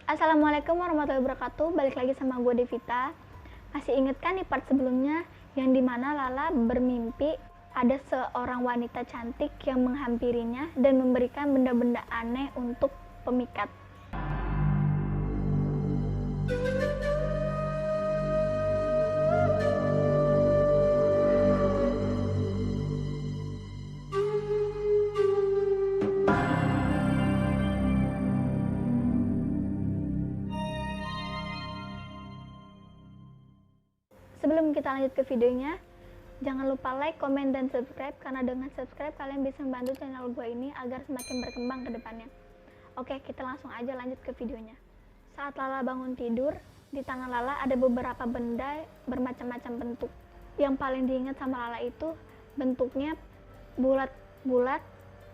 Assalamualaikum warahmatullahi wabarakatuh. Balik lagi sama gue Devita. Masih inget kan di part sebelumnya yang dimana Lala bermimpi ada seorang wanita cantik yang menghampirinya dan memberikan benda-benda aneh untuk pemikat. Sebelum kita lanjut ke videonya, jangan lupa like, komen, dan subscribe, karena dengan subscribe kalian bisa membantu channel gue ini agar semakin berkembang ke depannya. Oke, kita langsung aja lanjut ke videonya. Saat Lala bangun tidur, di tangan Lala ada beberapa benda bermacam-macam bentuk. Yang paling diingat sama Lala itu bentuknya bulat-bulat,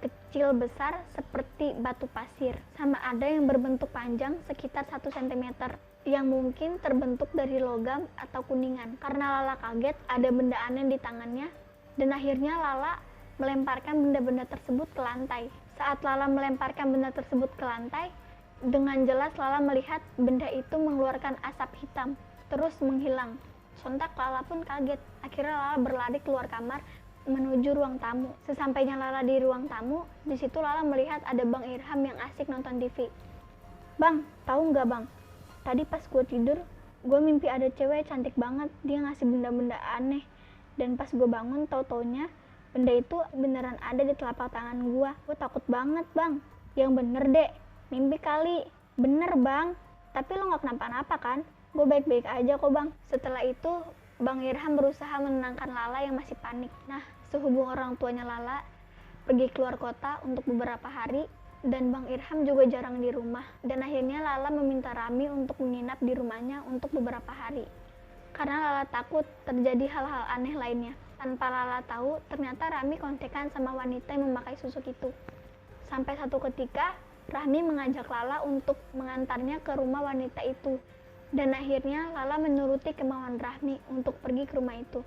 kecil besar seperti batu pasir, sama ada yang berbentuk panjang sekitar 1 cm yang mungkin terbentuk dari logam atau kuningan. Karena Lala kaget ada benda aneh di tangannya, dan akhirnya Lala melemparkan benda-benda tersebut ke lantai. Saat Lala melemparkan benda tersebut ke lantai, dengan jelas Lala melihat benda itu mengeluarkan asap hitam terus menghilang. Sontak Lala pun kaget. Akhirnya Lala berlari keluar kamar menuju ruang tamu. Sesampainya Lala di ruang tamu, di situ Lala melihat ada Bang Irham yang asik nonton TV. "Bang, tahu nggak Bang? Tadi pas gue tidur, gue mimpi ada cewek cantik banget, dia ngasih benda-benda aneh. Dan pas gue bangun, tau-taunya benda itu beneran ada di telapak tangan gue. Gue takut banget Bang." "Yang bener dek, mimpi kali." "Bener Bang, tapi lo gak kenapa-napa kan? Gue baik-baik aja kok Bang." Setelah itu, Bang Irham berusaha menenangkan Lala yang masih panik. Nah, sehubung orang tuanya Lala pergi keluar kota untuk beberapa hari, dan Bang Irham juga jarang di rumah, dan akhirnya Lala meminta Rami untuk menginap di rumahnya untuk beberapa hari karena Lala takut terjadi hal-hal aneh lainnya. Tanpa Lala tahu, ternyata Rami kontekan sama wanita yang memakai susuk itu. Sampai satu ketika Rami mengajak Lala untuk mengantarnya ke rumah wanita itu, dan akhirnya Lala menuruti kemauan Rami untuk pergi ke rumah itu.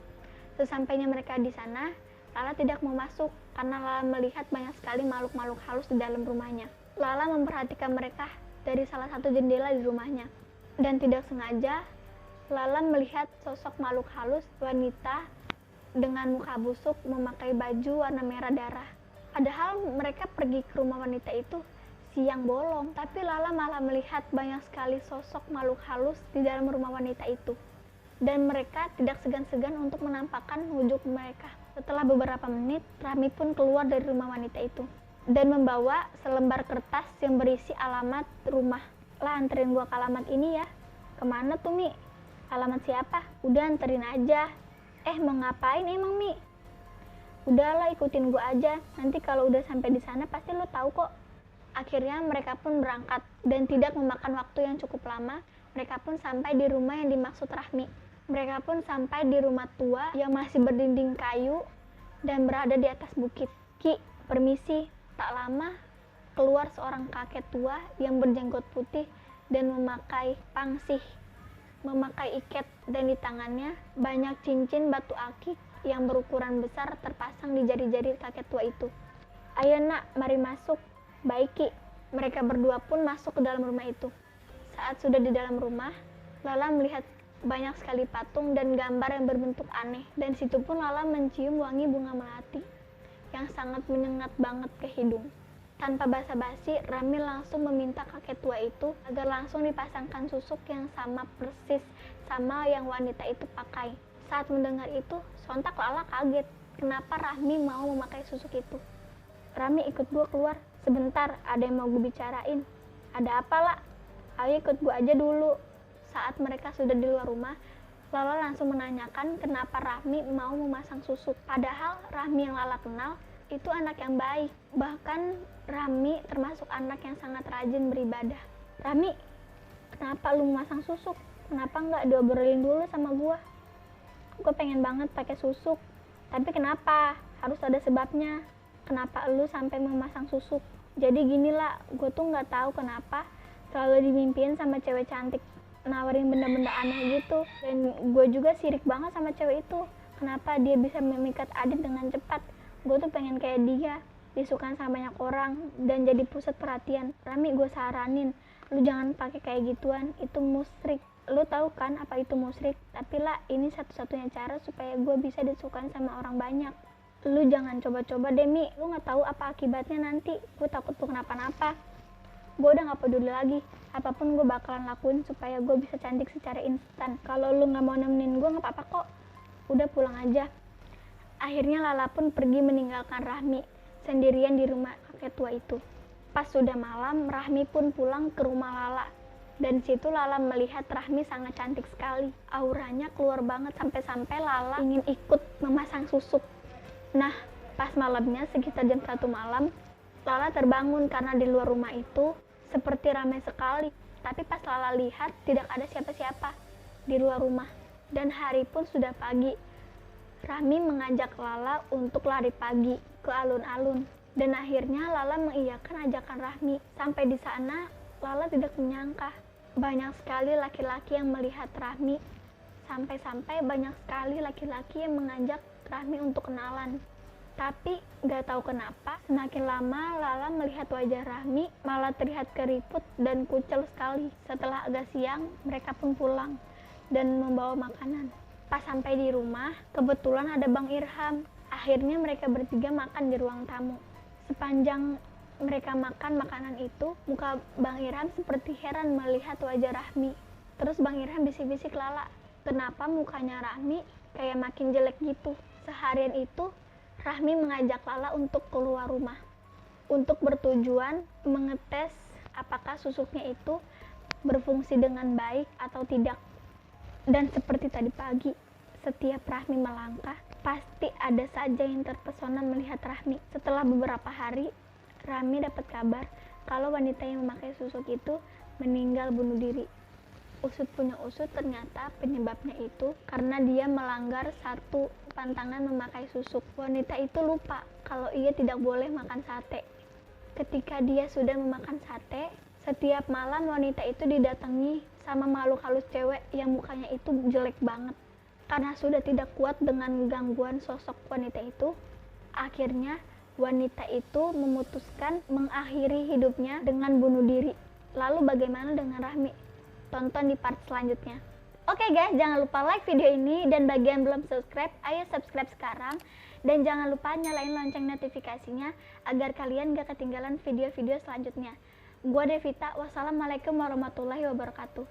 Sesampainya mereka di sana, Lala tidak mau masuk karena Lala melihat banyak sekali makhluk-makhluk halus di dalam rumahnya. Lala memperhatikan mereka dari salah satu jendela di rumahnya, dan tidak sengaja Lala melihat sosok makhluk halus wanita dengan muka busuk memakai baju warna merah darah. Padahal mereka pergi ke rumah wanita itu siang bolong, tapi Lala malah melihat banyak sekali sosok makhluk halus di dalam rumah wanita itu. Dan mereka tidak segan-segan untuk menampakkan wujud mereka. Setelah beberapa menit, Rami pun keluar dari rumah wanita itu dan membawa selembar kertas yang berisi alamat rumah. "Lah, anterin gua ke alamat ini ya." "Kemana tuh Mi?" "Alamat siapa?" "Udah anterin aja." Mau ngapain emang Mi?" "Udahlah, ikutin gua aja. Nanti kalau udah sampai di sana pasti lo tahu kok." Akhirnya mereka pun berangkat, dan tidak memakan waktu yang cukup lama, mereka pun sampai di rumah yang dimaksud Rahmi. Mereka pun sampai di rumah tua yang masih berdinding kayu dan berada di atas bukit. "Ki, permisi." Tak lama keluar seorang kakek tua yang berjenggot putih dan memakai pangsih, memakai iket, dan di tangannya banyak cincin batu akik yang berukuran besar terpasang di jari-jari kakek tua itu. "Ayo nak, mari masuk." "Baik Ki." Mereka berdua pun masuk ke dalam rumah itu. Saat sudah di dalam rumah, Lala melihat banyak sekali patung dan gambar yang berbentuk aneh, dan situ pun Lala mencium wangi bunga melati yang sangat menyengat banget ke hidung. Tanpa basa-basi, Rami langsung meminta kakek tua itu agar langsung dipasangkan susuk yang sama persis sama yang wanita itu pakai. Saat mendengar itu, sontak Lala kaget. Kenapa Rami mau memakai susuk itu? "Rami, ikut gue keluar. Sebentar, ada yang mau gue bicarain." "Ada apa lah?" "Ayo ikut gue aja dulu." Saat mereka sudah di luar rumah, Lala langsung menanyakan kenapa Rahmi mau memasang susuk. Padahal Rahmi yang Lala kenal itu anak yang baik. Bahkan Rahmi termasuk anak yang sangat rajin beribadah. "Rahmi, kenapa lu memasang susuk? Kenapa nggak diobrolin dulu sama gua? Gue pengen banget pakai susuk." "Tapi kenapa? Harus ada sebabnya. Kenapa lu sampai memasang susuk?" "Jadi gini lah, gue tuh nggak tahu kenapa selalu dimimpiin sama cewek cantik, nawarin benda-benda aneh gitu. Dan gue juga sirik banget sama cewek itu. Kenapa dia bisa memikat Adit dengan cepat? Gue tuh pengen kayak dia, disukain sama banyak orang, dan jadi pusat perhatian. Rami, gue saranin, Lu jangan pakai kayak gituan, itu musyrik. Lu tahu kan apa itu musyrik? Tapi lah, ini satu-satunya cara supaya gue bisa disukain sama orang banyak. Lu jangan coba-coba deh Mi, lu nggak tahu apa akibatnya nanti. Gue takut lu kenapa-napa. Gue udah nggak peduli lagi, apapun gue bakalan lakuin supaya gue bisa cantik secara instan. Kalau lu nggak mau nemenin gue nggak apa-apa kok, udah pulang aja. Akhirnya Lala pun pergi meninggalkan Rahmi sendirian di rumah kakek tua itu. Pas sudah malam, Rahmi pun pulang ke rumah Lala. Dan situ Lala melihat Rahmi sangat cantik sekali. Auranya keluar banget sampai-sampai Lala ingin ikut memasang susuk. Nah, pas malamnya sekitar jam 1 malam, Lala terbangun karena di luar rumah itu seperti ramai sekali. Tapi pas Lala lihat tidak ada siapa-siapa di luar rumah. Dan hari pun sudah pagi. Rahmi mengajak Lala untuk lari pagi ke alun-alun. Dan akhirnya Lala mengiyakan ajakan Rahmi. Sampai di sana, Lala tidak menyangka banyak sekali laki-laki yang melihat Rahmi. Sampai-sampai banyak sekali laki-laki yang mengajak Rahmi untuk kenalan. Tapi gak tahu kenapa, semakin lama Lala melihat wajah Rahmi malah terlihat keriput dan kucel sekali. Setelah agak siang, mereka pun pulang dan membawa makanan. Pas sampai di rumah, kebetulan ada Bang Irham. Akhirnya mereka bertiga makan di ruang tamu. Sepanjang mereka makan makanan itu, muka Bang Irham seperti heran melihat wajah Rahmi. Terus Bang Irham bisik-bisik Lala, kenapa mukanya Rahmi kayak makin jelek gitu? Seharian itu, Rahmi mengajak Lala untuk keluar rumah. Untuk bertujuan mengetes apakah susuknya itu berfungsi dengan baik atau tidak. Dan seperti tadi pagi, setiap Rahmi melangkah, pasti ada saja yang terpesona melihat Rahmi. Setelah beberapa hari, Rahmi dapat kabar kalau wanita yang memakai susuk itu meninggal bunuh diri. Usut punya usut, ternyata penyebabnya itu karena dia melanggar satu pantangan memakai susuk. Wanita itu lupa kalau ia tidak boleh makan sate. Ketika dia sudah memakan sate, setiap malam wanita itu didatangi sama makhluk halus cewek yang mukanya itu jelek banget. Karena sudah tidak kuat dengan gangguan sosok wanita itu, akhirnya wanita itu memutuskan mengakhiri hidupnya dengan bunuh diri. Lalu bagaimana dengan Rahmi? Tonton di part selanjutnya. Oke guys, jangan lupa like video ini, dan bagi yang belum subscribe, ayo subscribe sekarang. Dan jangan lupa nyalain lonceng notifikasinya agar kalian gak ketinggalan video-video selanjutnya. Gua Devita, wassalamualaikum warahmatullahi wabarakatuh.